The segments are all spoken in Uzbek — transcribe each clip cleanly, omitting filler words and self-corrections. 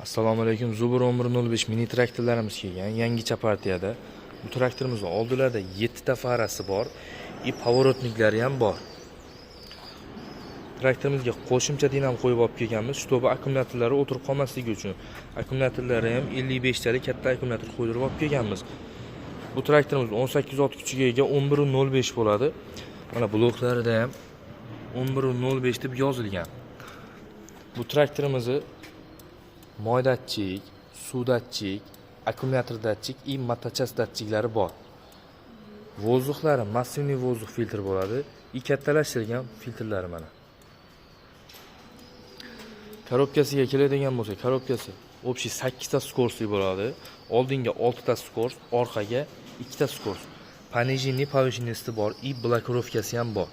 Assalomu alaykum. Zubur 1105 mini traktorlarimiz kelgan. Yangicha partiyada. Bu traktorimizning oldilarda 7 ta farasi bor. Pavorotniklari ham bor. Traktorimizga qo'shimcha dinam qo'yib olib kelganmiz, shtobi akkumulyatorlari o'tirib qolmasligi uchun. Akkumulyatorlari ham 55 talik katta akkumulyator qo'ydirib olib kelganmiz. Bu traktorimiz 18 ot kuchiga ega 11.05 bo'ladi. Mana bloklarida ham 11.05 deb yozilgan. Bu traktorimizni moy datchik, suv datchik, akkumulyator datchik и motochas datchiklari bor. Vozdukhlari massivniy vozduk filtr bo'ladi. Kattalashtirilgan filtrlari mana. Korobkasiga keladigan bo'lsa, korobkasi общий 8 ta skorsli bo'ladi. Oldinga 6 ta skors, orqaga 2 ta skors. Пониженный, повышенный bor, и blokirovkasi ham bor.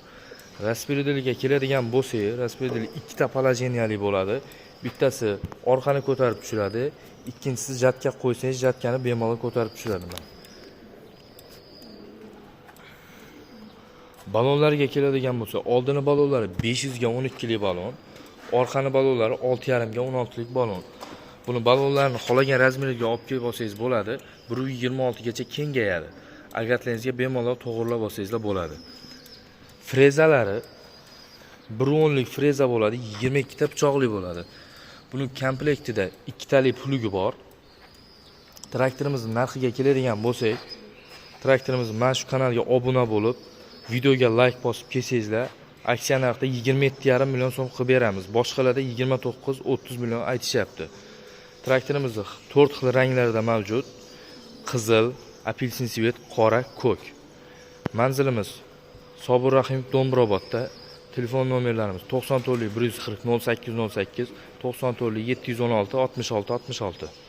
Распределителga keladigan bo'lsa, распределитель 2 ta положениялы bo'ladi. Bittasi orqani ko'tarib tushiradi, ikkinchisi jatka qo'ysangiz, jatkani bemalol ko'tarib tushiradi. Balonlarga keladigan bo'lsa, oldini balonlari 500 ga 12 lik balon, orqani balonlari 6,5 ga 16 lik balon. Buni balonlarni xohlagan razmeriga olib kelib olsangiz bo'ladi. 1.26 gacha kengayadi. Agregatlaringizga bemalol to'g'rilab olsangiz bo'ladi. Frezalari 1.10 lik freza bo'ladi, 22 ta pichoqli bo'ladi. Buning komplektida 2 talik plugi bor. Traktorimizning narxiga keladigan bo'lsak, traktorimiz mana shu kanalga obuna bo'lib, videoga like bosib kelsangizlar, aksiya narxida 27,5 million so'm qilib beramiz. Boshqalarda 29-30 million aytishyapti. Traktorimiz 4 xil ranglarda mavjud: qizil, apelsin svet, qora, ko'k. Manzilimiz Sobir Rahimov Do'mbrobodda. Telefon nomerlarimiz 94 140 0808, 94 716 66 66.